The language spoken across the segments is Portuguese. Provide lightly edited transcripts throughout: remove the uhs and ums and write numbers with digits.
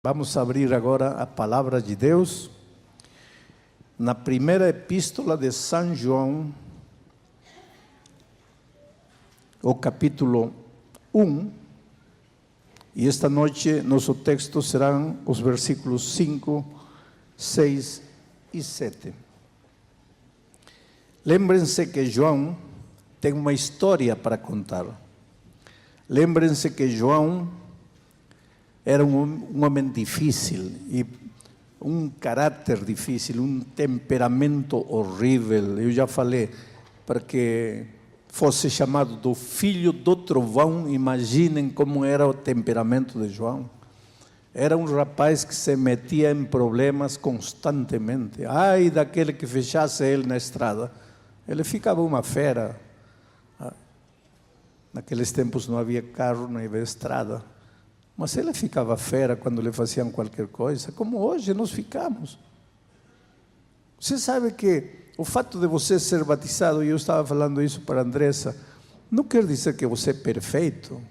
Vamos abrir agora a palavra de Deus na primeira epístola de São João, o capítulo 1, e esta noite nosso texto serão os versículos 5, 6 e 7. Lembrem-se que João tem uma história para contar. Lembrem-se que João era um homem difícil e um caráter difícil, um temperamento horrível. Eu já falei, para que fosse chamado do filho do trovão. Imaginem como era o temperamento de João. Era um rapaz que se metia em problemas constantemente. Ai daquele que fechasse ele na estrada, ele ficava uma fera. Naqueles tempos não havia carro, não havia estrada. Mas ele ficava fera quando lhe faziam qualquer coisa, como hoje nós ficamos. Você sabe que o fato de você ser batizado, e eu estava falando isso para a Andressa, não quer dizer que você é perfeito.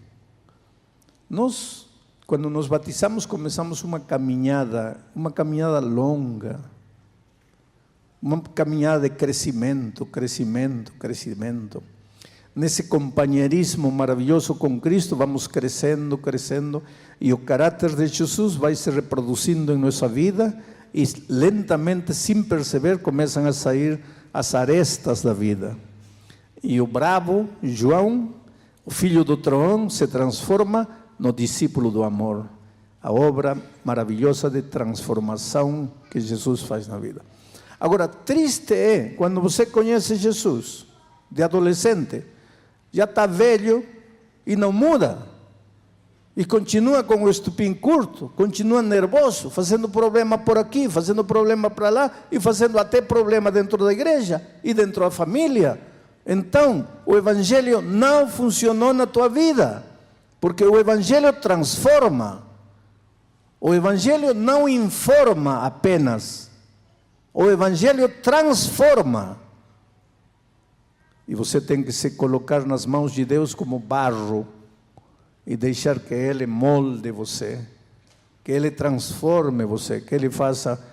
Nós, quando nos batizamos, começamos uma caminhada longa, uma caminhada de crescimento. Nesse companheirismo maravilhoso com Cristo, vamos crescendo, e o caráter de Jesus vai se reproduzindo em nossa vida, e lentamente, sem perceber, começam a sair as arestas da vida. E o bravo João, o filho do trovão, se transforma no discípulo do amor. A obra maravilhosa de transformação que Jesus faz na vida. Agora, triste é quando você conhece Jesus, de adolescente, já está velho e não muda, e continua com o estupim curto, continua nervoso, fazendo problema por aqui, fazendo problema para lá, e fazendo até problema dentro da igreja e dentro da família. Então, o Evangelho não funcionou na tua vida, porque o Evangelho transforma. O Evangelho não informa apenas, o Evangelho transforma. E você tem que se colocar nas mãos de Deus como barro e deixar que Ele molde você, que Ele transforme você, que Ele faça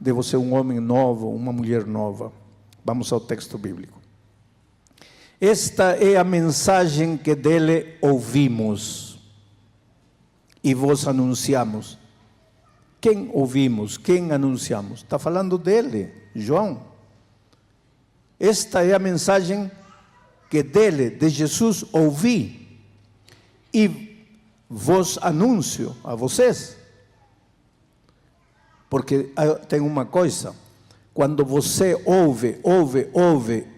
de você um homem novo, uma mulher nova. Vamos ao texto bíblico. Esta é a mensagem que dele ouvimos e vos anunciamos. Quem ouvimos? Quem anunciamos? Está falando dele, João. Esta é a mensagem que dele, de Jesus, ouvi e vos anuncio a vocês. Porque tem uma coisa, quando você ouve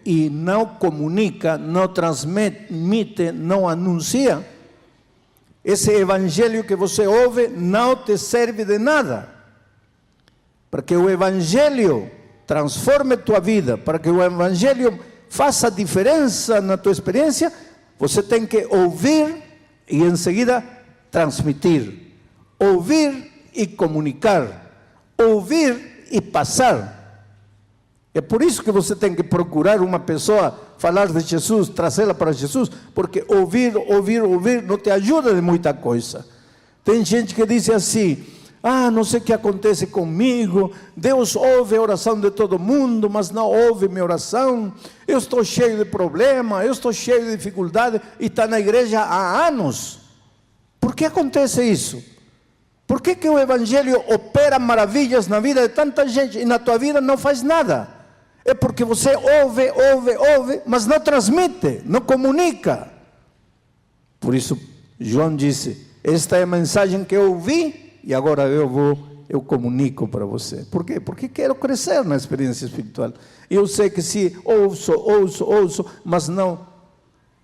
e não comunica, não transmite, não anuncia, esse evangelho que você ouve não te serve de nada. Porque o evangelho transforme tua vida, para que o Evangelho faça diferença na tua experiência, você tem que ouvir e em seguida transmitir. Ouvir e comunicar. Ouvir e passar. É por isso que você tem que procurar uma pessoa, falar de Jesus, trazê-la para Jesus, porque ouvir não te ajuda de muita coisa. Tem gente que diz assim: não sei o que acontece comigo, Deus ouve a oração de todo mundo, mas não ouve minha oração, eu estou cheio de problema, eu estou cheio de dificuldade, e está na igreja há anos. Por que acontece isso? Por que o Evangelho opera maravilhas na vida de tanta gente, e na tua vida não faz nada? É porque você ouve, mas não transmite, não comunica. Por isso, João disse: esta é a mensagem que eu ouvi, e agora eu comunico para você. Por quê? Porque quero crescer na experiência espiritual. Eu sei que se ouço, mas não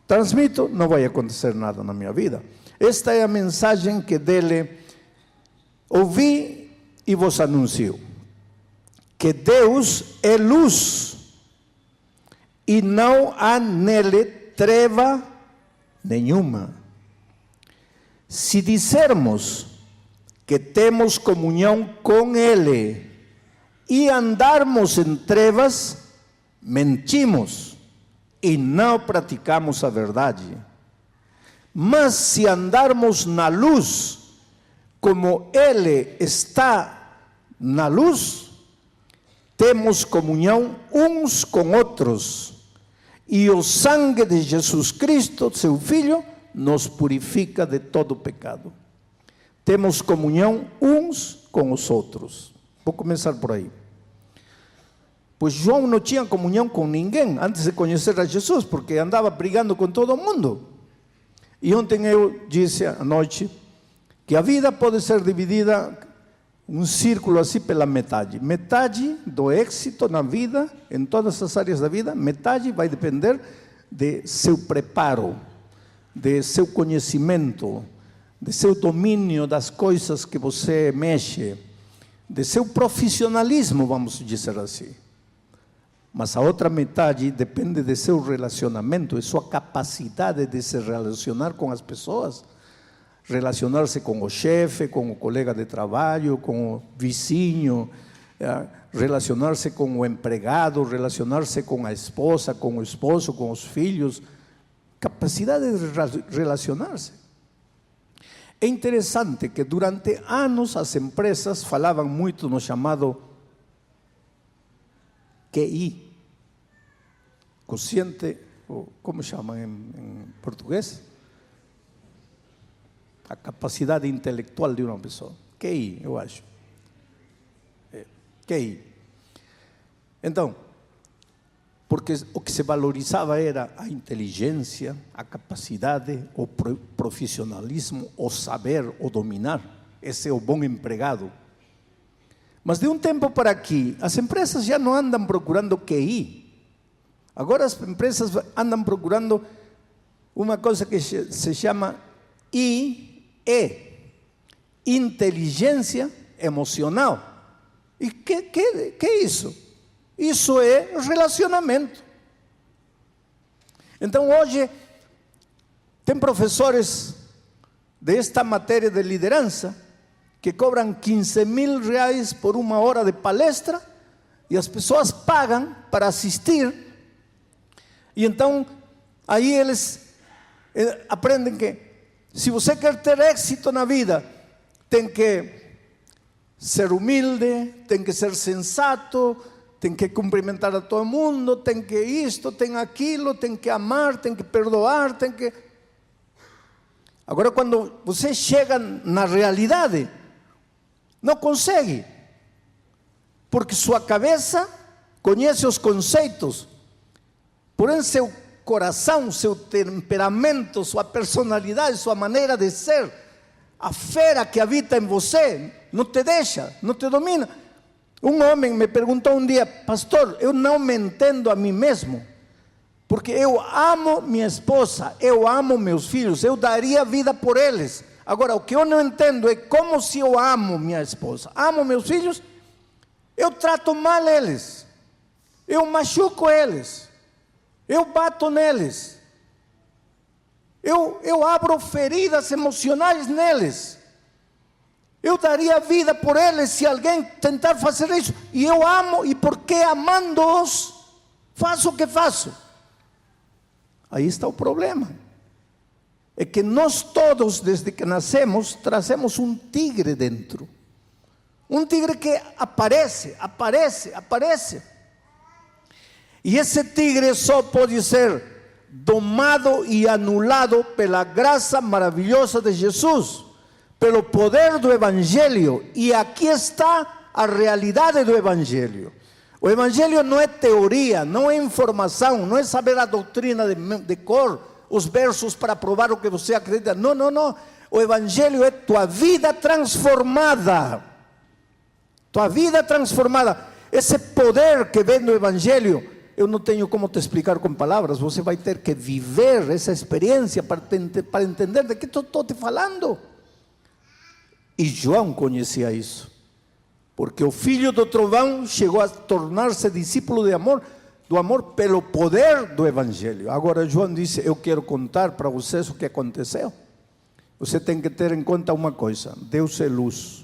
transmito, não vai acontecer nada na minha vida. Esta é a mensagem que dele ouvi e vos anuncio. Que Deus é luz, e não há nele treva nenhuma. Se dissermos que temos comunhão com Ele e andarmos em trevas, mentimos e não praticamos a verdade. Mas se andarmos na luz, como Ele está na luz, temos comunhão uns com outros, e o sangue de Jesus Cristo, seu Filho, nos purifica de todo pecado. Temos comunhão uns com os outros. Vou começar por aí. Pois João não tinha comunhão com ninguém antes de conhecer a Jesus, porque andava brigando com todo mundo. E ontem eu disse à noite que a vida pode ser dividida um círculo assim pela metade. Metade do êxito na vida, em todas as áreas da vida, metade vai depender de seu preparo, de seu conhecimento, de seu domínio das coisas que você mexe, de seu profissionalismo, vamos dizer assim. Mas a outra metade depende de seu relacionamento, de sua capacidade de se relacionar com as pessoas, relacionar-se com o chefe, com o colega de trabalho, com o vizinho, relacionar-se com o empregado, relacionar-se com a esposa, com o esposo, com os filhos, capacidade de relacionar-se. É interessante que durante anos as empresas falavam muito no chamado QI, quociente, como chamam em português? A capacidade intelectual de uma pessoa. QI, eu acho. QI. Então, porque o que se valorizava era a inteligência, a capacidade, o profissionalismo, o saber, o dominar. Esse é o bom empregado. Mas de um tempo para aqui, as empresas já não andam procurando QI. Agora as empresas andam procurando uma coisa que se chama IE, inteligência emocional. E que é isso? Isso é relacionamento. Então hoje tem professores desta matéria de liderança que cobram 15 mil reais por uma hora de palestra, e as pessoas pagam para assistir, e então aí eles aprendem que se você quer ter êxito na vida, tem que ser humilde, tem que ser sensato, tem que cumprimentar a todo mundo, tem que isto, tem aquilo, tem que amar, tem que perdoar, tem que... Agora quando você chega na realidade, não consegue, porque sua cabeça conhece os conceitos, porém seu coração, seu temperamento, sua personalidade, sua maneira de ser, a fera que habita em você, não te deixa, não te domina. Um homem me perguntou um dia: pastor, eu não me entendo a mim mesmo, porque eu amo minha esposa, eu amo meus filhos, eu daria vida por eles. Agora, o que eu não entendo é como, se eu amo minha esposa, amo meus filhos, eu trato mal eles, eu machuco eles, eu bato neles, eu abro feridas emocionais neles. Eu daria vida por eles se alguém tentar fazer isso. E eu amo, e porque amando-os, faço o que faço. Aí está o problema. É que nós todos, desde que nascemos, trazemos um tigre dentro. Um tigre que aparece. E esse tigre só pode ser domado e anulado pela graça maravilhosa de Jesus, pelo poder do Evangelho. E aqui está a realidade do Evangelho. O Evangelho não é teoria, não é informação, não é saber a doutrina de cor, os versos para provar o que você acredita. Não. O Evangelho é tua vida transformada. Tua vida transformada. Esse poder que vem do Evangelho, eu não tenho como te explicar com palavras. Você vai ter que viver essa experiência para entender de que estou te falando. E João conhecia isso, porque o filho do trovão chegou a tornar-se discípulo do amor pelo poder do Evangelho. Agora João disse: eu quero contar para vocês o que aconteceu. Você tem que ter em conta uma coisa: Deus é luz.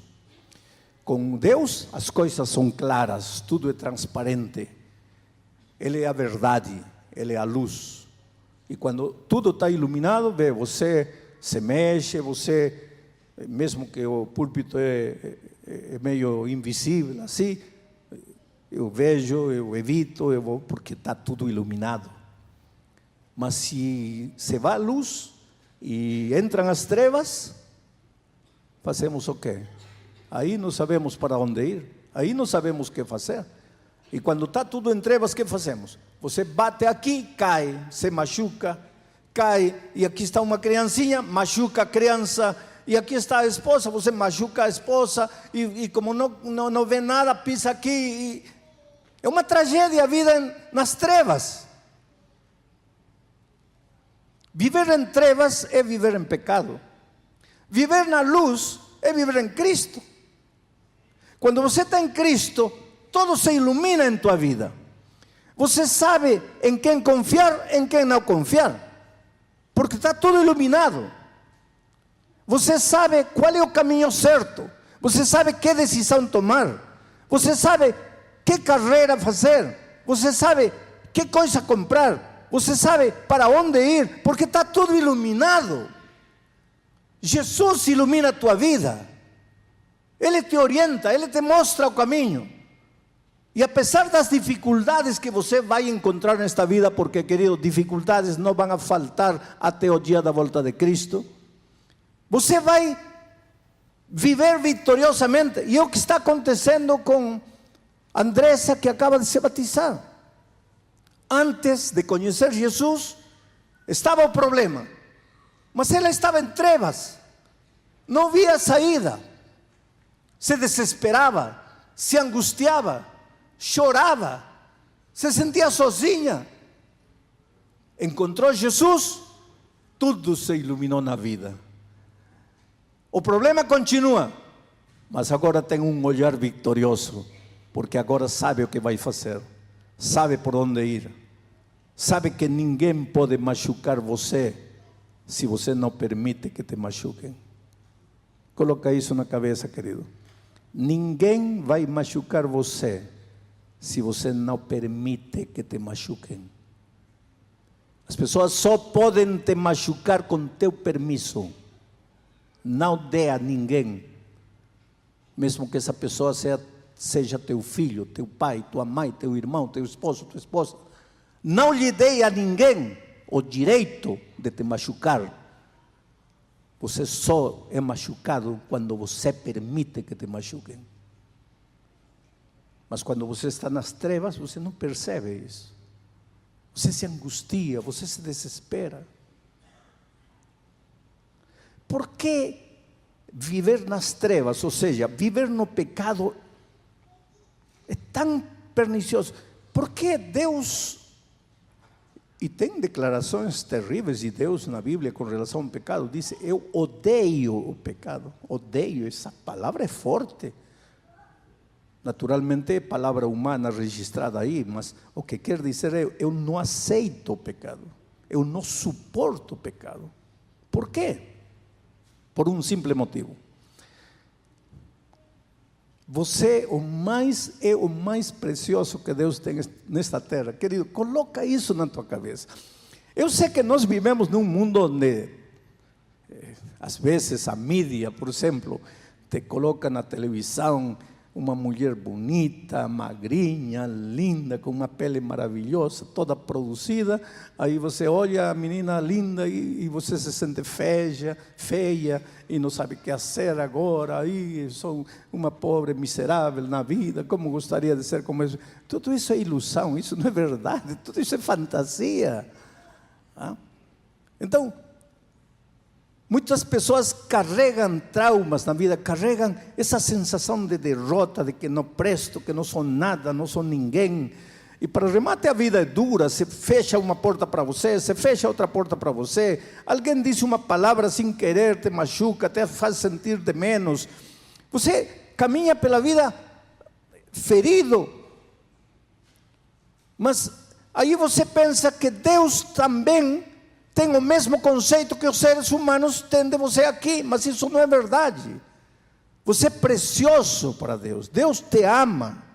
Com Deus as coisas são claras, tudo é transparente. Ele é a verdade, Ele é a luz. E quando tudo está iluminado, você se mexe, você mesmo que o púlpito é meio invisível, assim, eu vejo, eu evito, eu vou, porque está tudo iluminado. Mas se vai a luz e entram as trevas, fazemos o quê? Aí não sabemos para onde ir, aí não sabemos o que fazer. E quando está tudo em trevas, o que fazemos? Você bate aqui, cai, se machuca, cai, e aqui está uma criancinha, machuca a criança, e aqui está a esposa, você machuca a esposa, e como não vê nada, pisa aqui, é uma tragédia a vida nas trevas. Viver em trevas é viver em pecado. Viver na luz é viver em Cristo. Quando você está em Cristo, todo se ilumina em tua vida. Você sabe em quem confiar, em quem não confiar, porque está tudo iluminado. Você sabe qual é o caminho certo. Você sabe que decisão tomar. Você sabe que carreira fazer. Você sabe que coisa comprar. Você sabe para onde ir, porque está tudo iluminado. Jesus ilumina a tua vida. Ele te orienta, Ele te mostra o caminho. E apesar das dificuldades que você vai encontrar nesta vida, porque, querido, dificuldades não vão a faltar até o dia da volta de Cristo, você vai viver vitoriosamente. E é o que está acontecendo com Andressa, que acaba de se batizar. Antes de conhecer Jesus, estava o problema, mas ela estava em trevas, não via saída, se desesperava, se angustiava, chorava, se sentia sozinha. Encontrou Jesus, tudo se iluminou na vida. O problema continua, mas agora tem um olhar vitorioso, porque agora sabe o que vai fazer, sabe por onde ir, sabe que ninguém pode machucar você se você não permite que te machuquem. Coloca isso na cabeça, querido. Ninguém vai machucar você se você não permite que te machuquem. As pessoas só podem te machucar com teu permisso. Não dê a ninguém, mesmo que essa pessoa seja teu filho, teu pai, tua mãe, teu irmão, teu esposo, tua esposa. Não lhe dê a ninguém o direito de te machucar. Você só é machucado quando você permite que te machuquem. Mas quando você está nas trevas, você não percebe isso. Você se angustia, você se desespera. Por que viver nas trevas, ou seja, viver no pecado, é tão pernicioso? Por que Deus... E tem declarações terríveis de Deus na Bíblia com relação ao pecado. Diz: eu odeio o pecado. Odeio, essa palavra é forte. Naturalmente é palavra humana registrada aí, mas o que quer dizer é: eu não aceito o pecado. Eu não suporto o pecado. Por quê? Por um simples motivo. Você é o mais precioso que Deus tem nesta terra. Querido, coloca isso na tua cabeça. Eu sei que nós vivemos num mundo onde, às vezes, a mídia, por exemplo, te coloca na televisão uma mulher bonita, magrinha, linda, com uma pele maravilhosa, toda produzida. Aí você olha a menina linda e você se sente feia e não sabe o que fazer agora. Aí sou uma pobre miserável na vida, como gostaria de ser como isso. Tudo isso é ilusão, isso não é verdade, tudo isso é fantasia. Então, muitas pessoas carregam traumas na vida, carregam essa sensação de derrota, de que não presto, que não sou nada, não sou ninguém. E para remate a vida é dura, se fecha uma porta para você, se fecha outra porta para você. Alguém diz uma palavra sem querer, te machuca, te faz sentir de menos. Você caminha pela vida ferido. Mas aí você pensa que Deus também tem o mesmo conceito que os seres humanos têm de você aqui, mas isso não é verdade. Você é precioso para Deus. Deus te ama.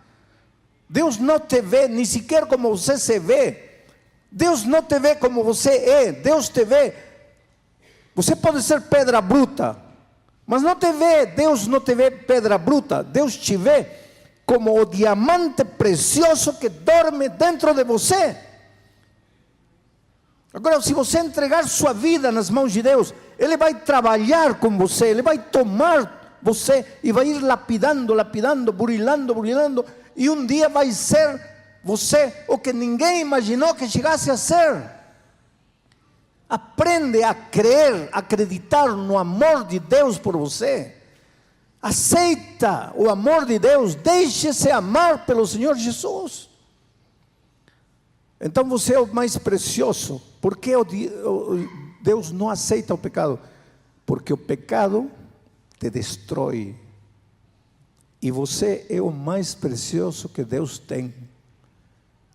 Deus não te vê nem sequer como você se vê. Deus não te vê como você é. Deus te vê. Você pode ser pedra bruta, Mas não te vê, Deus não te vê pedra bruta, Deus te vê como o diamante precioso que dorme dentro de você. Agora, se você entregar sua vida nas mãos de Deus, Ele vai trabalhar com você, Ele vai tomar você e vai ir lapidando, lapidando, burilando, burilando, e um dia vai ser você o que ninguém imaginou que chegasse a ser. Aprende a crer, acreditar no amor de Deus por você. Aceita o amor de Deus, deixe-se amar pelo Senhor Jesus. Então você é o mais precioso. Por que Deus não aceita o pecado? Porque o pecado te destrói. E você é o mais precioso que Deus tem.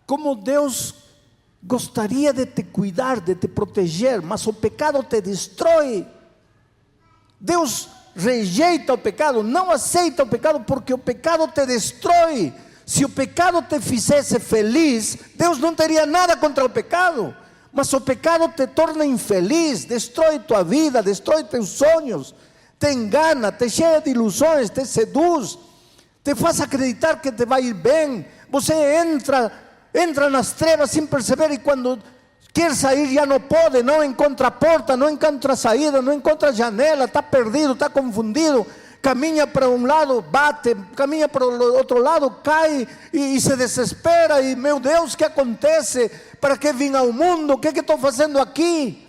Como Deus gostaria de te cuidar, de te proteger, mas o pecado te destrói. Deus rejeita o pecado, não aceita o pecado, porque o pecado te destrói. Se o pecado te fizesse feliz, Deus não teria nada contra o pecado, mas o pecado te torna infeliz, destrói tua vida, destrói teus sonhos, te engana, te cheia de ilusões, te seduz, te faz acreditar que te vai ir bem. Você entra nas trevas sem perceber, e quando quer sair já não pode, não encontra porta, não encontra saída, não encontra janela, está perdido, está confundido, caminha para um lado, bate, caminha para o outro lado, cai e se desespera, e meu Deus, o que acontece? Para que vim ao mundo? O que estou fazendo aqui?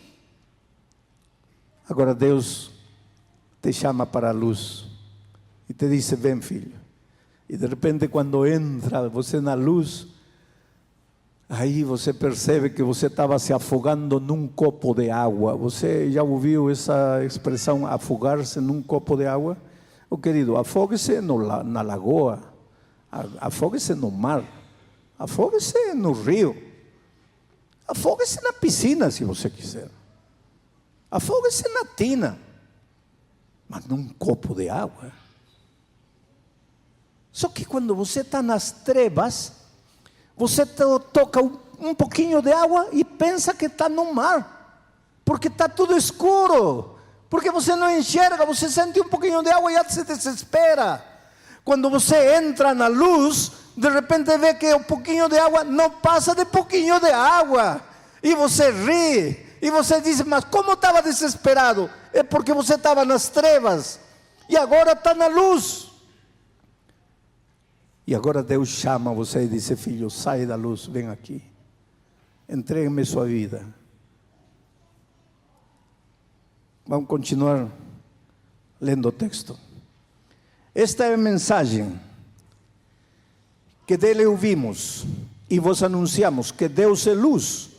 Agora Deus te chama para a luz e te diz: vem, filho. E de repente, quando entra você na luz, aí você percebe que você estava se afogando num copo de água. Você já ouviu essa expressão, afogar-se num copo de água? Oh, querido, afogue-se na lagoa, afogue-se no mar, afogue-se no rio, afogue-se na piscina, se você quiser, afogue-se na tina, mas num copo de água. Só que quando você está nas trevas, você toca um pouquinho de água e pensa que está no mar, porque está tudo escuro, porque você não enxerga, você sente um pouquinho de água e já se desespera. Quando você entra na luz, de repente vê que um pouquinho de água não passa de pouquinho de água, e você ri, e você diz: mas como estava desesperado? É porque você estava nas trevas, e agora está na luz. E agora Deus chama você e diz: filho, sai da luz, vem aqui, entregue-me sua vida. Vamos continuar lendo o texto. Esta é a mensagem que dele ouvimos e vos anunciamos, que Deus é luz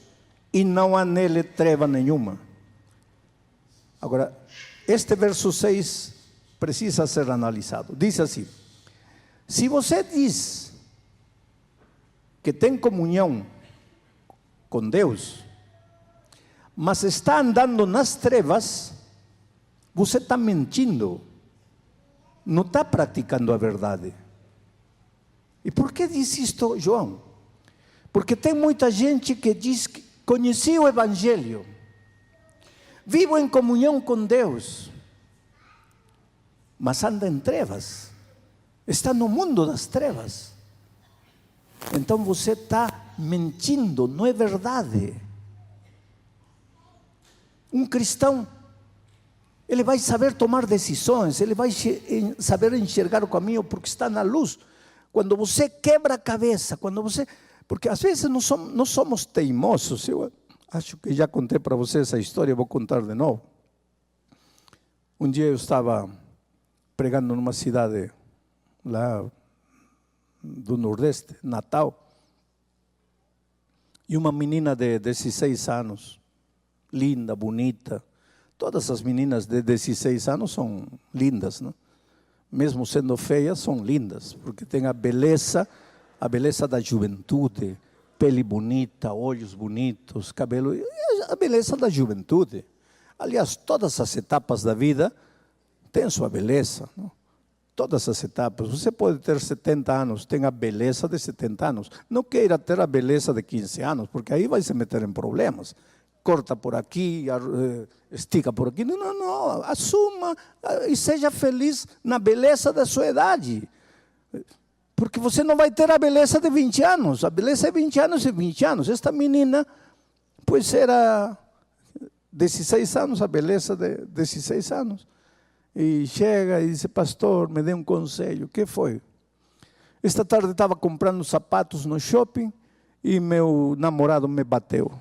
e não há nele treva nenhuma. Agora, este verso 6 precisa ser analisado. Diz assim: se você diz que tem comunhão com Deus, mas está andando nas trevas, você está mentindo, não está praticando a verdade. E por que diz isto, João? Porque tem muita gente que diz que conheci o Evangelho, vivo em comunhão com Deus, mas anda em trevas, está no mundo das trevas. Então você está mentindo, não é verdade. Um cristão, ele vai saber tomar decisões, ele vai saber enxergar o caminho, porque está na luz. Quando você quebra a cabeça, porque às vezes nós somos teimosos. Eu acho que já contei para você essa história, vou contar de novo. Um dia eu estava pregando numa cidade lá do Nordeste, Natal, e uma menina de 16 anos, linda, bonita. Todas as meninas de 16 anos são lindas, não? Mesmo sendo feias, são lindas, porque tem a beleza da juventude, pele bonita, olhos bonitos, cabelo, a beleza da juventude. Aliás, todas as etapas da vida têm sua beleza, não? Todas as etapas. Você pode ter 70 anos, tem a beleza de 70 anos. Não queira ter a beleza de 15 anos, porque aí vai se meter em problemas. corta por aqui, estica por aqui. Não, não, não. Assuma e seja feliz na beleza da sua idade. Porque você não vai ter a beleza de 20 anos. A beleza é 20 anos e 20 anos. Esta menina, pois era 16 anos, a beleza de 16 anos. E chega e diz, pastor, me dê um conselho. O que foi? Esta tarde estava comprando sapatos no shopping e meu namorado me bateu.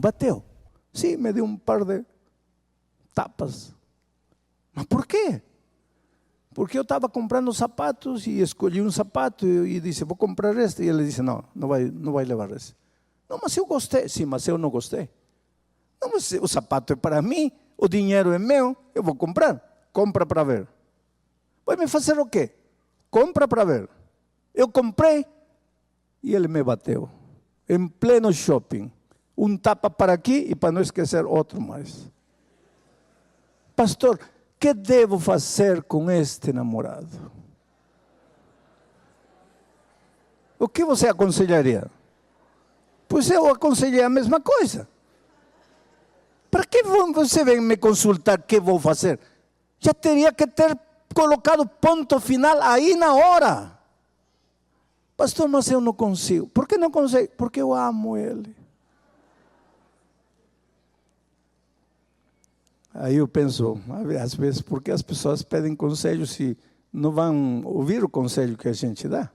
Bateu. Sim, me deu um par de tapas. Mas por quê? Porque eu estava comprando sapatos e escolhi um sapato e disse, vou comprar este. E ele disse, não, não vai levar esse. Não, mas eu gostei. Sim, mas eu não gostei. Não, mas o sapato é para mim, o dinheiro é meu, eu vou comprar. Compra para ver. Vai me fazer o quê? Compra para ver. Eu comprei e ele me bateu. Em pleno shopping. Um tapa para aqui e para não esquecer outro mais. Pastor, o que devo fazer com este namorado? O que você aconselharia? Pois eu aconselhei a mesma coisa. Para que você vem me consultar o que vou fazer? Já teria que ter colocado ponto final aí na hora. Pastor, mas eu não consigo. Por que não consigo? Porque eu amo ele. Aí eu penso, às vezes, por que as pessoas pedem conselho se não vão ouvir o conselho que a gente dá?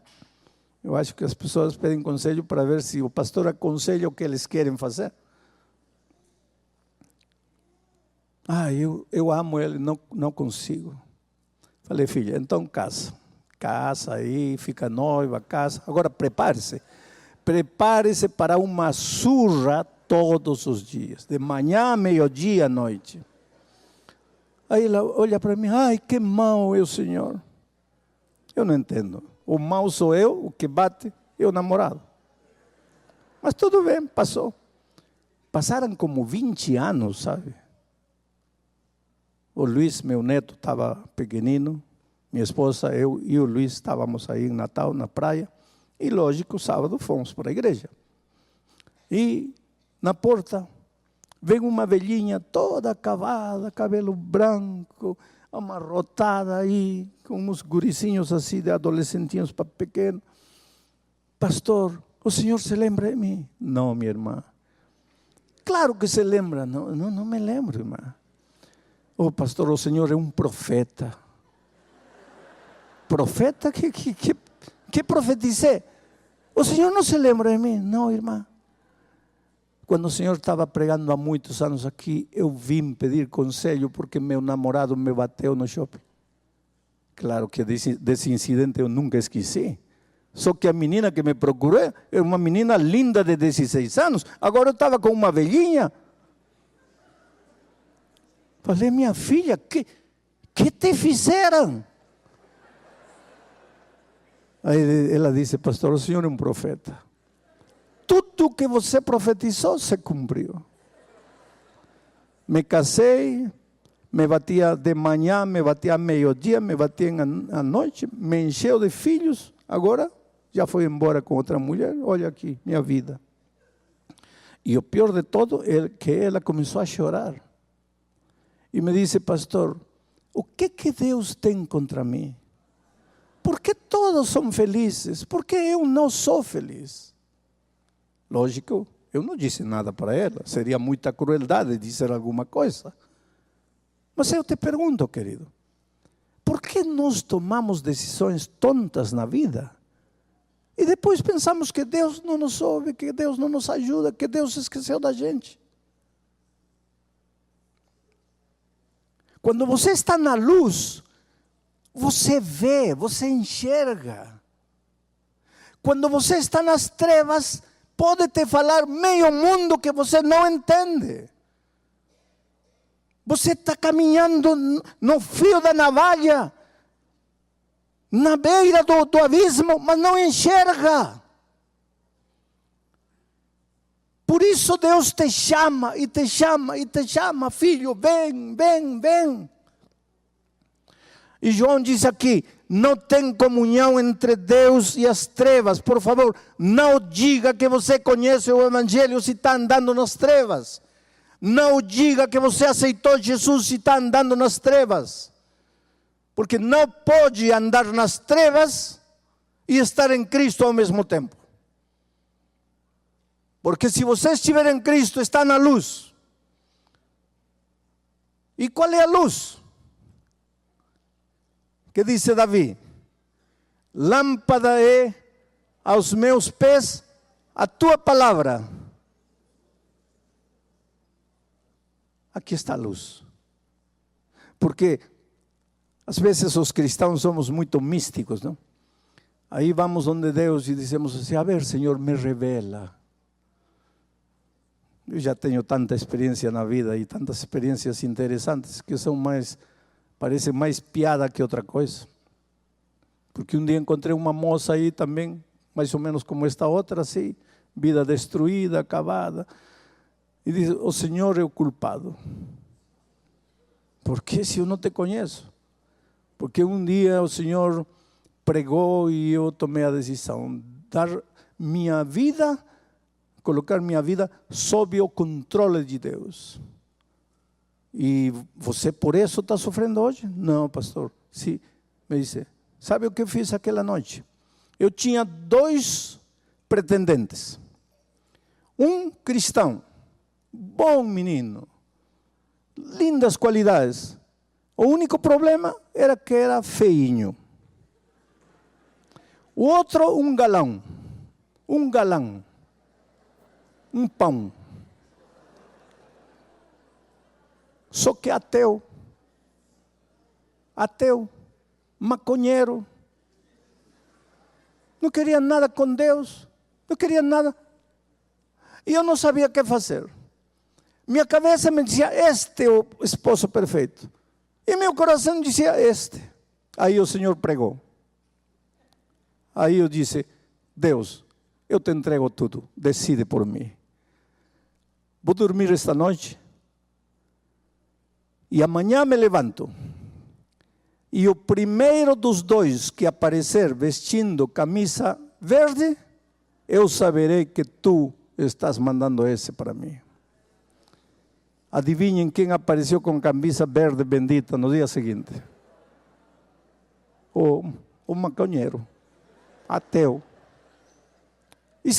Eu acho que as pessoas pedem conselho para ver se o pastor aconselha o que eles querem fazer. Eu amo ele, não consigo. Falei, filha, então casa. Casa aí, fica noiva, casa. Agora prepare-se. Prepare-se para uma surra todos os dias. De manhã, meio-dia, à noite. Aí ela olha para mim, ai, que mau é o Senhor. Eu não entendo. O mau sou eu, o que bate é o namorado. Mas tudo bem, passou. Passaram como 20 anos, sabe? O Luiz, meu neto, estava pequenino. Minha esposa, eu e o Luiz estávamos aí em Natal, na praia. E, lógico, sábado fomos para a igreja. E na porta vem uma velhinha toda acabada, cabelo branco, amarrotada aí, com uns guricinhos assim, de adolescentinhos para pequeno. Pastor, o senhor se lembra de mim? Não, minha irmã. Claro que se lembra. Não me lembro, irmã. Oh, pastor, o senhor é um profeta. Profeta? Que profetizei? O senhor não se lembra de mim? Não, irmã. Quando o senhor estava pregando há muitos anos aqui, eu vim pedir conselho porque meu namorado me bateu no shopping. Claro que desse incidente eu nunca esqueci. Só que a menina que me procurou era uma menina linda de 16 anos. Agora eu estava com uma velhinha. Falei, minha filha, que te fizeram? Aí ela disse, pastor, o senhor é um profeta. Tudo que você profetizou se cumpriu. Me casei, me batia de manhã, me batia a meio-dia, me batia à noite, me encheu de filhos. Agora já foi embora com outra mulher. Olha aqui, minha vida. E o pior de todo é que ela começou a chorar. E me disse, pastor, o que Deus tem contra mim? Por que todos são felizes? Por que eu não sou feliz? Lógico, eu não disse nada para ela. Seria muita crueldade dizer alguma coisa. Mas eu te pergunto, querido, por que nós tomamos decisões tontas na vida? E depois pensamos que Deus não nos ouve, que Deus não nos ajuda, que Deus esqueceu da gente. Quando você está na luz, você vê, você enxerga. Quando você está nas trevas, pode te falar meio mundo que você não entende. Você está caminhando no fio da navalha, na beira do abismo, mas não enxerga. Por isso Deus te chama e te chama e te chama, filho, vem, vem, vem. E João diz aqui, não tem comunhão entre Deus e as trevas. Por favor, não diga que você conhece o Evangelho se está andando nas trevas. Não diga que você aceitou Jesus se está andando nas trevas. Porque não pode andar nas trevas e estar em Cristo ao mesmo tempo. Porque se você estiver em Cristo, está na luz. E qual é a luz? Que disse Davi? Lâmpada é aos meus pés a tua palavra. Aqui está a luz. Porque às vezes os cristãos somos muito místicos, não? Aí vamos onde Deus e dizemos assim, a ver, Senhor, me revela. Eu já tenho tanta experiência na vida e tantas experiências interessantes que são mais, parecem mais piada que outra coisa. Porque um dia encontrei uma moça aí também, mais ou menos como esta outra, assim, vida destruída, acabada. E diz, o Senhor é o culpado. Por que se eu não te conheço? Porque um dia o Senhor pregou e eu tomei a decisão de dar minha vida, colocar minha vida sob o controle de Deus. E você por isso está sofrendo hoje? Não, pastor. Sim, me disse, sabe o que eu fiz aquela noite? Eu tinha 2 pretendentes. Um cristão, bom menino, lindas qualidades. O único problema era que era feinho. O outro, um galão. Um galã. Um pão. Só que ateu. Ateu. Maconheiro. Não queria nada com Deus. Não queria nada. E eu não sabia o que fazer. Minha cabeça me dizia, este é o esposo perfeito. E meu coração dizia, este. Aí o Senhor pregou. Aí eu disse, Deus, eu te entrego tudo. Decide por mim. Vou dormir esta noite. E amanhã me levanto. E o primeiro dos dois que aparecer vestindo camisa verde, eu saberei que tu estás mandando esse para mim. Adivinhem quem apareceu com camisa verde bendita no dia seguinte? O maconheiro, ateu.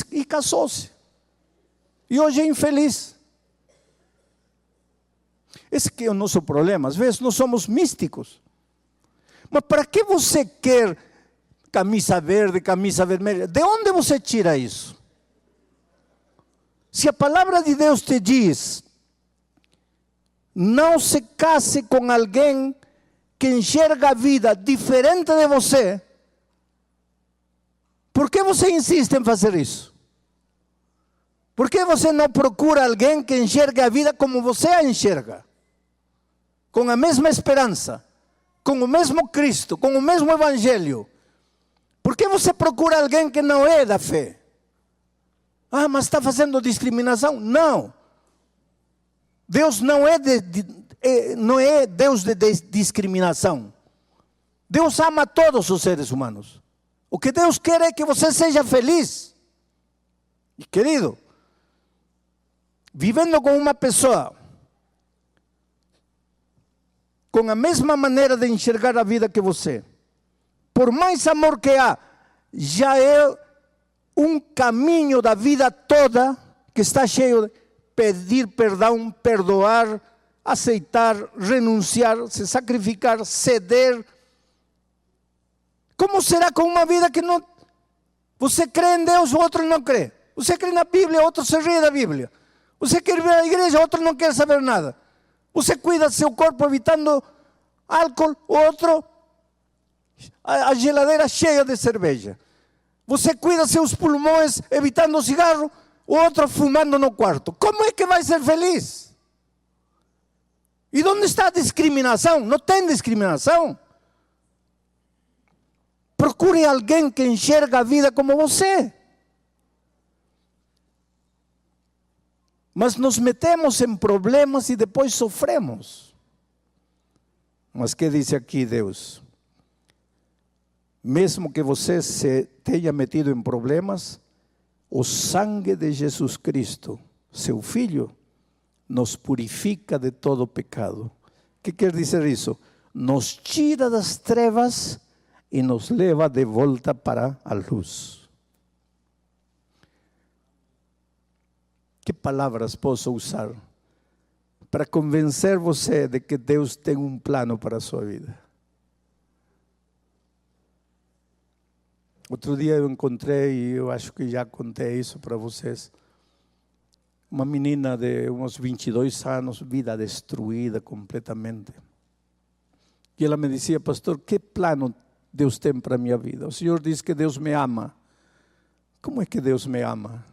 E casou-se. E hoje é infeliz. Esse que é o nosso problema. Às vezes nós somos místicos. Mas para que você quer camisa verde, camisa vermelha? De onde você tira isso? Se a palavra de Deus te diz, não se case com alguém que enxerga a vida diferente de você, por que você insiste em fazer isso? Por que você não procura alguém que enxergue a vida como você a enxerga? Com a mesma esperança, com o mesmo Cristo, com o mesmo Evangelho. Por que você procura alguém que não é da fé? Ah, mas está fazendo discriminação? Não. Deus não é Deus de discriminação. Deus ama todos os seres humanos. O que Deus quer é que você seja feliz. E querido, vivendo com uma pessoa com a mesma maneira de enxergar a vida que você, por mais amor que há, já é um caminho da vida toda que está cheio de pedir perdão, perdoar, aceitar, renunciar, se sacrificar, ceder. Como será com uma vida que não... Você crê em Deus, o outro não crê. Você crê na Bíblia, o outro se ri da Bíblia. Você quer vir à igreja, o outro não quer saber nada. Você cuida do seu corpo evitando álcool, o outro a geladeira cheia de cerveja. Você cuida seus pulmões evitando o cigarro, o outro fumando no quarto. Como é que vai ser feliz? E onde está a discriminação? Não tem discriminação. Procure alguém que enxerga a vida como você. Mas nos metemos em problemas e depois sofremos. Mas que diz aqui Deus? Mesmo que você se tenha metido em problemas, o sangue de Jesus Cristo, seu Filho, nos purifica de todo pecado. O que quer dizer isso? Nos tira das trevas e nos leva de volta para a luz. Que palavras posso usar para convencer você de que Deus tem um plano para a sua vida? Outro dia eu encontrei, e eu acho que já contei isso para vocês, uma menina de uns 22 anos, vida destruída completamente. E ela me dizia: pastor, que plano Deus tem para a minha vida? O Senhor diz que Deus me ama. Como é que Deus me ama?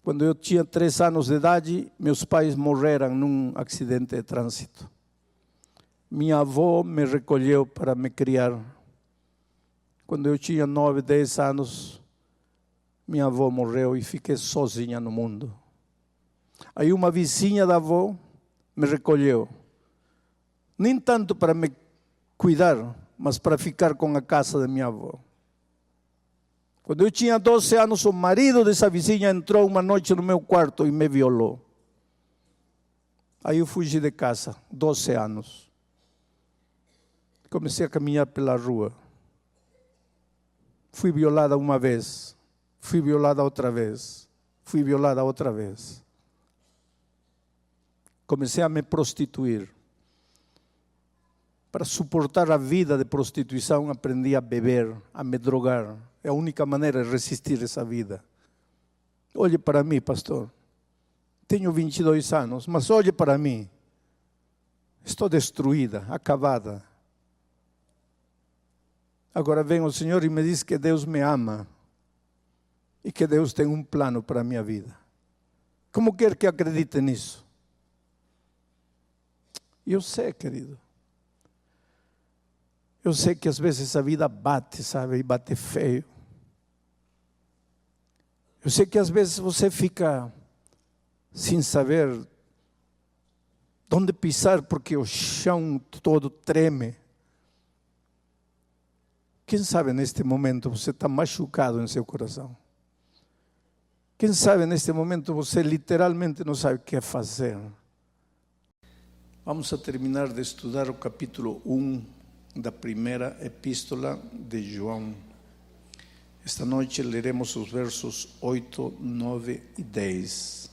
Quando eu tinha 3 anos de idade, meus pais morreram num acidente de trânsito. Minha avó me recolheu para me criar. Quando eu tinha 9, 10 anos, minha avó morreu e fiquei sozinha no mundo. Aí uma vizinha da avó me recolheu. Nem tanto para me cuidar, mas para ficar com a casa da minha avó. Quando eu tinha 12 anos, o marido dessa vizinha entrou uma noite no meu quarto e me violou. Aí eu fugi de casa, 12 anos. Comecei a caminhar pela rua. Fui violada uma vez, fui violada outra vez, fui violada outra vez. Comecei a me prostituir. Para suportar a vida de prostituição, aprendi a beber, a me drogar. É a única maneira de resistir essa vida. Olhe para mim, pastor. Tenho 22 anos, mas olhe para mim. Estou destruída, acabada. Agora vem o Senhor e me diz que Deus me ama e que Deus tem um plano para a minha vida. Como quer que acredite nisso? Eu sei, querido. Eu sei que às vezes a vida bate, sabe? E bate feio. Eu sei que às vezes você fica sem saber onde pisar porque o chão todo treme. Quem sabe neste momento você está machucado em seu coração? Quem sabe neste momento você literalmente não sabe o que fazer? Vamos a terminar de estudar o capítulo 1 da primeira epístola de João. Esta noite leremos os versos 8, 9 e 10.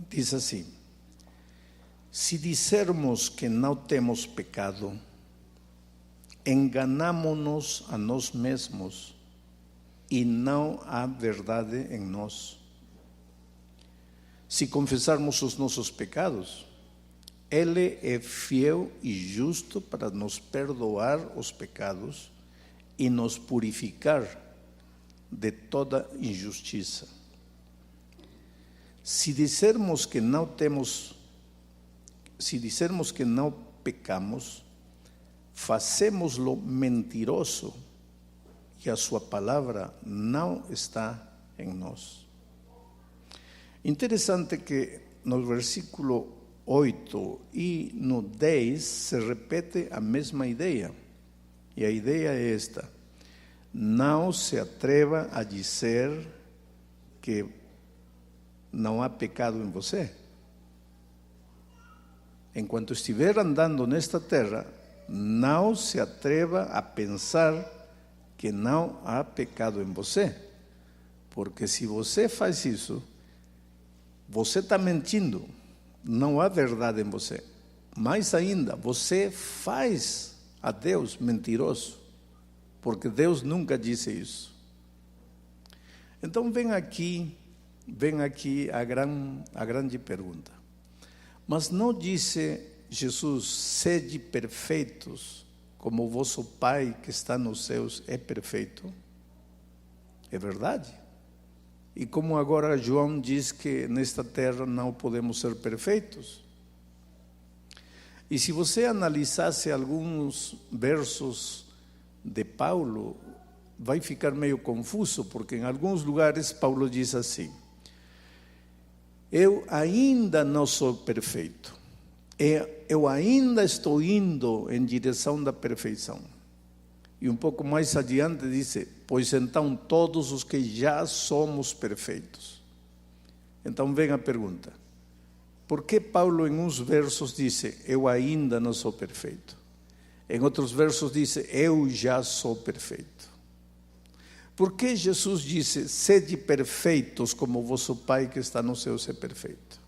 Diz assim: se dissermos que não temos pecado, enganamo-nos a nós mesmos e não há verdade em nós. Se confessarmos os nossos pecados, Ele é fiel e justo para nos perdoar os pecados e nos purificar de toda injustiça. Se dissermos que não pecamos, fazemos-lo mentiroso e a sua palavra não está em nós. Interessante que no versículo 8 e no 10 se repete a mesma ideia. E a ideia é esta: não se atreva a dizer que não há pecado em você. Enquanto estiver andando nesta terra, não se atreva a pensar que não há pecado em você. Porque se você faz isso, você está mentindo. Não há verdade em você. Mais ainda, você faz a Deus mentiroso. Porque Deus nunca disse isso. Então vem aqui a grande pergunta. Mas não disse Jesus: sede perfeitos, como vosso Pai que está nos céus é perfeito? É verdade. E como agora João diz que nesta terra não podemos ser perfeitos. E se você analisasse alguns versos de Paulo, vai ficar meio confuso, porque em alguns lugares Paulo diz assim: eu ainda não sou perfeito, eu ainda estou indo em direção da perfeição. E um pouco mais adiante diz: pois então todos os que já somos perfeitos. Então vem a pergunta: por que Paulo em uns versos disse eu ainda não sou perfeito? Em outros versos disse eu já sou perfeito. Por que Jesus disse sede perfeitos como vosso Pai que está no céu é perfeito?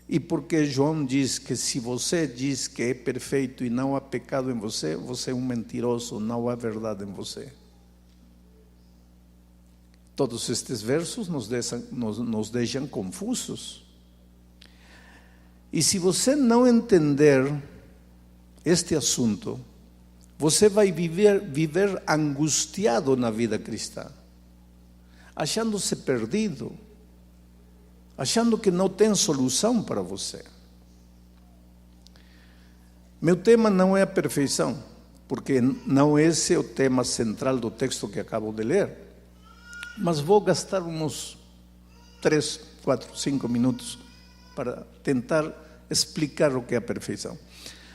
E por que João diz que se você diz que é perfeito e não há pecado em você, você é um mentiroso, não há verdade em você? Todos estes versos nos deixam confusos. E se você não entender este assunto, você vai viver angustiado na vida cristã, achando-se perdido, achando que não tem solução para você. Meu tema não é a perfeição, porque não esse é o tema central do texto que acabo de ler. Mas vou gastar uns 3, 4, 5 minutos para tentar explicar o que é a perfeição.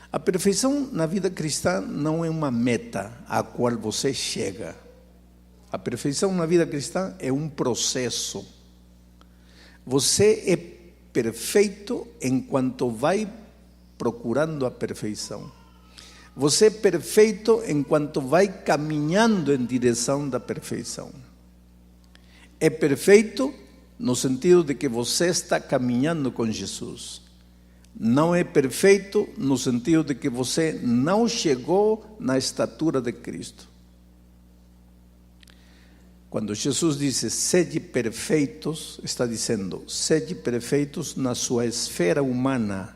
A perfeição na vida cristã não é uma meta a qual você chega. A perfeição na vida cristã é um processo. Você é perfeito enquanto vai procurando a perfeição. Você é perfeito enquanto vai caminhando em direção da perfeição. É perfeito no sentido de que você está caminhando com Jesus. Não é perfeito no sentido de que você não chegou na estatura de Cristo. Quando Jesus disse sede perfeitos, está dizendo sede perfeitos na sua esfera humana,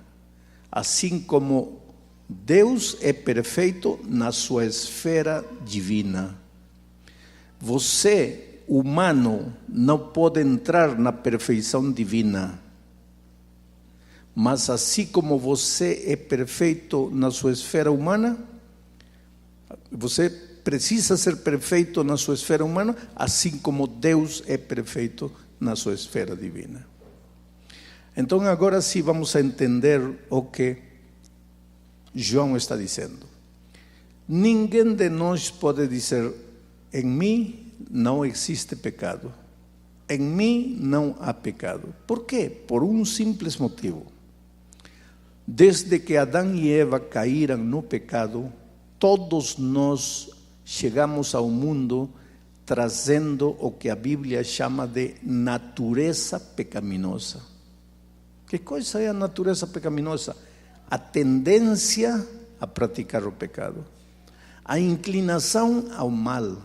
assim como Deus é perfeito na sua esfera divina. Você, humano, não pode entrar na perfeição divina. Mas assim como você é perfeito na sua esfera humana, você precisa ser perfeito na sua esfera humana, assim como Deus é perfeito na sua esfera divina. Então agora sim vamos a entender o que João está dizendo. Ninguém de nós pode dizer: em mim não existe pecado. Em mim não há pecado. Por quê? Por um simples motivo. Desde que Adão e Eva caíram no pecado, todos nós chegamos ao mundo trazendo o que a Bíblia chama de natureza pecaminosa. Que coisa é a natureza pecaminosa? A tendência a praticar o pecado, a inclinação ao mal,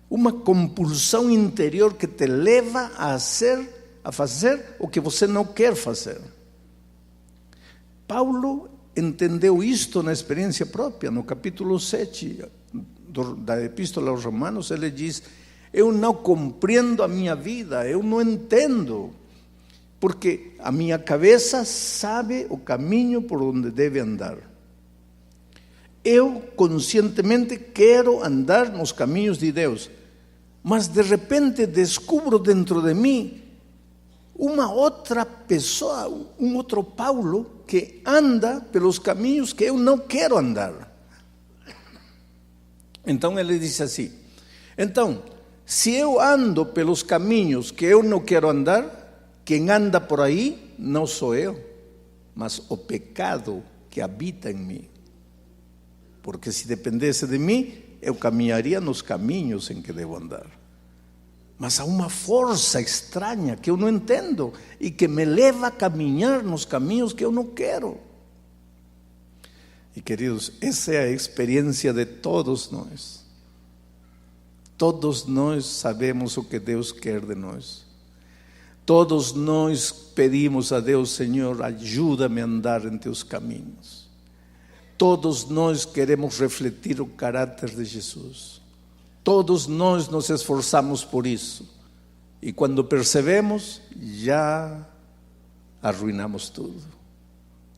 uma compulsão interior que te leva a fazer o que você não quer fazer. Paulo entendeu isto na experiência própria. No capítulo 7 da Epístola aos Romanos, ele diz: eu não compreendo a minha vida, eu não entendo, porque a minha cabeça sabe o caminho por onde deve andar. Eu conscientemente quero andar nos caminhos de Deus, mas de repente descubro dentro de mim uma outra pessoa, um outro Paulo, que anda pelos caminhos que eu não quero andar. Então ele disse assim: então, se eu ando pelos caminhos que eu não quero andar, quem anda por aí não sou eu, mas o pecado que habita em mim. Porque se dependesse de mim, eu caminharia nos caminhos em que devo andar. Mas há uma força estranha que eu não entendo e que me leva a caminhar nos caminhos que eu não quero. E queridos, essa é a experiência de todos nós. Todos nós sabemos o que Deus quer de nós. Todos nós pedimos a Deus: Senhor, ajuda-me a andar em teus caminhos. Todos nós queremos refletir o caráter de Jesus. Todos nós nos esforçamos por isso. E quando percebemos, já arruinamos tudo.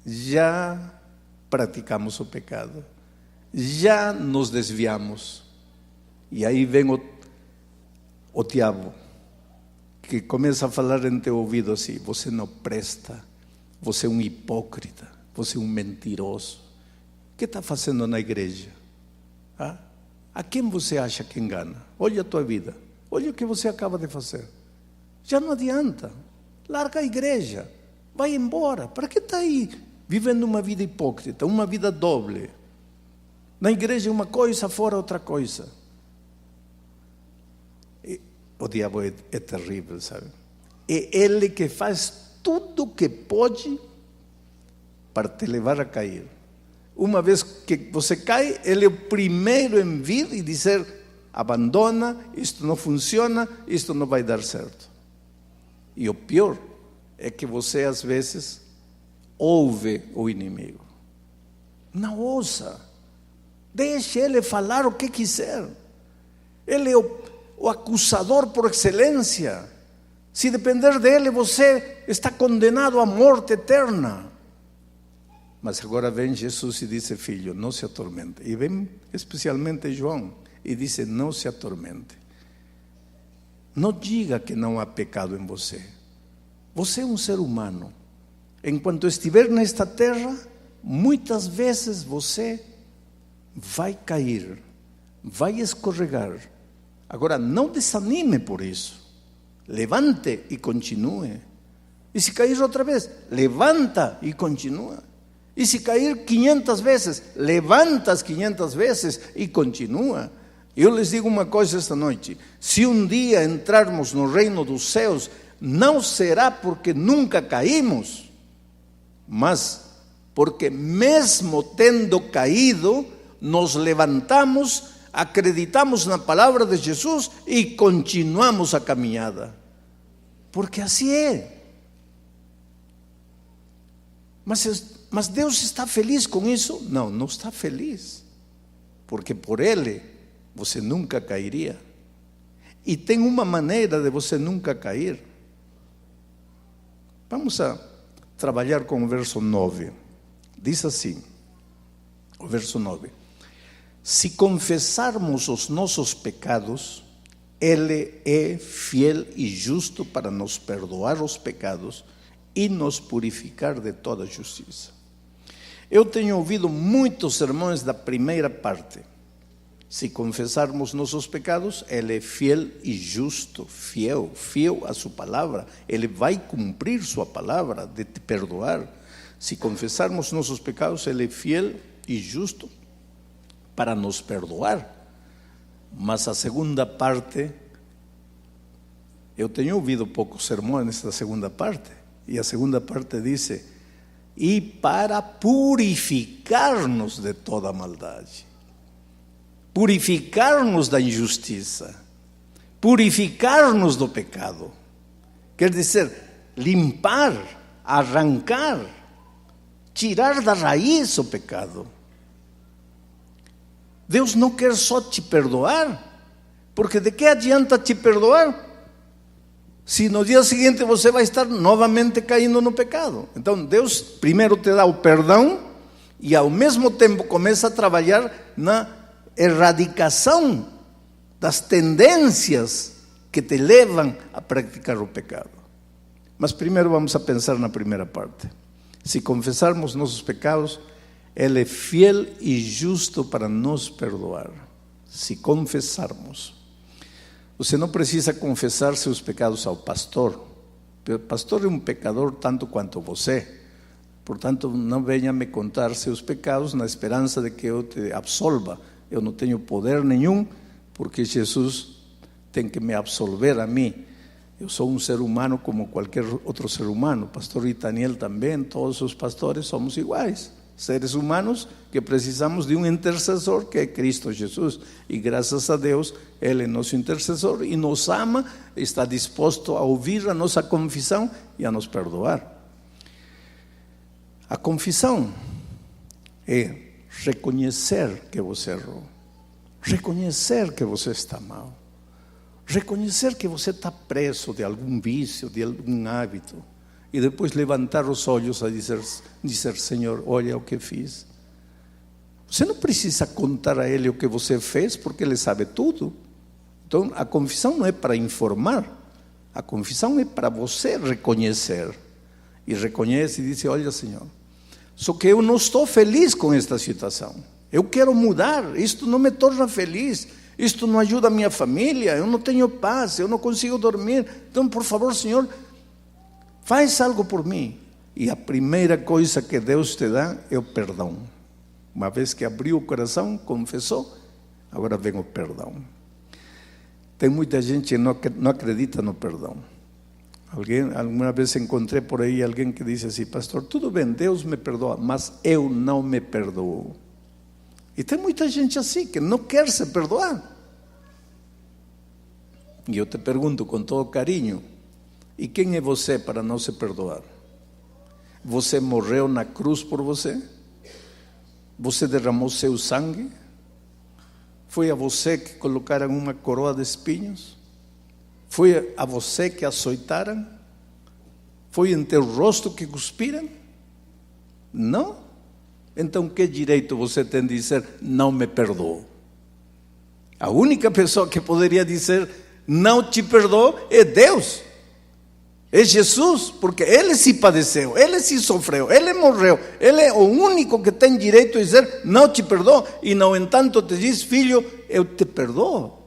Já praticamos o pecado. Já nos desviamos. E aí vem o diabo, que começa a falar em teu ouvido assim: você não presta, você é um hipócrita, você é um mentiroso. O que está fazendo na igreja? A quem você acha que engana? Olha a tua vida, olha o que você acaba de fazer. Já não adianta, larga a igreja, vai embora. Para que está aí vivendo uma vida hipócrita, uma vida doble? Na igreja uma coisa, fora outra coisa. E o diabo é terrível, sabe? É ele que faz tudo o que pode para te levar a cair. Uma vez que você cai, ele é o primeiro em vir e dizer: abandona, isto não funciona, isto não vai dar certo. E o pior é que você às vezes ouve o inimigo. Não ouça, deixe ele falar o que quiser. Ele é o acusador por excelência. Se depender dele, você está condenado à morte eterna. Mas agora vem Jesus e diz: filho, não se atormente. E vem especialmente João e diz: não se atormente. Não diga que não há pecado em você. Você é um ser humano. Enquanto estiver nesta terra, muitas vezes você vai cair, vai escorregar. Agora, não desanime por isso. Levante e continue. E se cair outra vez, levanta e continua. E se cair 500 vezes, levanta as 500 vezes e continua. Eu les digo uma coisa esta noite: se um dia entrarmos no reino dos céus, não será porque nunca caímos, mas porque mesmo tendo caído, nos levantamos, acreditamos na palavra de Jesus e continuamos a caminhada. Porque assim é. Mas Deus está feliz com isso? Não, não está feliz. Porque por Ele você nunca cairia. E tem uma maneira de você nunca cair. Vamos a trabalhar com o verso 9. Diz assim, o verso 9: se confessarmos os nossos pecados, Ele é fiel e justo para nos perdoar os pecados e nos purificar de toda justiça. Eu tenho ouvido muitos sermões da primeira parte. Se confessarmos nossos pecados, Ele é fiel e justo, fiel a sua palavra. Ele vai cumprir sua palavra de te perdoar. Se confessarmos nossos pecados, Ele é fiel e justo para nos perdoar. Mas a segunda parte, eu tenho ouvido poucos sermões nesta segunda parte, e a segunda parte diz, e para purificar-nos de toda maldade, purificar-nos da injustiça, purificar-nos do pecado. Quer dizer, limpar, arrancar, tirar da raiz o pecado. Deus não quer só te perdoar, porque de que adianta te perdoar se no dia seguinte você vai estar novamente caindo no pecado? Então Deus primeiro te dá o perdão e ao mesmo tempo começa a trabalhar na erradicação das tendências que te levam a praticar o pecado. Mas primeiro vamos a pensar na primeira parte. Se confessarmos nossos pecados, Ele é fiel e justo para nos perdoar. Se confessarmos. Você não precisa confessar seus pecados ao pastor. O pastor é um pecador tanto quanto você. Portanto, não venha me contar seus pecados na esperança de que eu te absolva. Eu não tenho poder nenhum, porque Jesus tem que me absolver a mim. Eu sou um ser humano como qualquer outro ser humano. O pastor Itaniel também, todos os pastores somos iguais. Seres humanos que precisamos de um intercessor, que é Cristo Jesus. E graças a Deus, Ele é nosso intercessor e nos ama, está disposto a ouvir a nossa confissão e a nos perdoar. A confissão é reconhecer que você errou, reconhecer que você está mal, reconhecer que você está preso de algum vício, de algum hábito, e depois levantar os olhos a dizer, Senhor, olha o que fiz. Você não precisa contar a Ele o que você fez, porque Ele sabe tudo. Então a confissão não é para informar, a confissão é para você reconhecer. E reconhece e diz, olha Senhor, só que eu não estou feliz com esta situação. Eu quero mudar, isto não me torna feliz, isto não ajuda a minha família, eu não tenho paz, eu não consigo dormir. Então, por favor, Senhor, faz algo por mim. E a primeira coisa que Deus te dá é o perdão. Uma vez que abriu o coração, confessou, agora vem o perdão. Tem muita gente que não acredita no perdão. Alguma vez encontrei por aí alguém que disse assim, pastor, tudo bem, Deus me perdoa, mas eu não me perdoo. E tem muita gente assim, que não quer se perdoar. E eu te pergunto com todo carinho, e quem é você para não se perdoar? Você morreu na cruz por você? Você derramou seu sangue? Foi a você que colocaram uma coroa de espinhos? Foi a você que açoitaram? Foi em teu rosto que cuspiram? Não? Então que direito você tem de dizer, não me perdoo? A única pessoa que poderia dizer, não te perdoo, é Deus. É Jesus, porque Ele se padeceu, Ele se sofreu, Ele morreu. Ele é o único que tem direito a dizer, não te perdoo. E no entanto te diz, filho, eu te perdoo.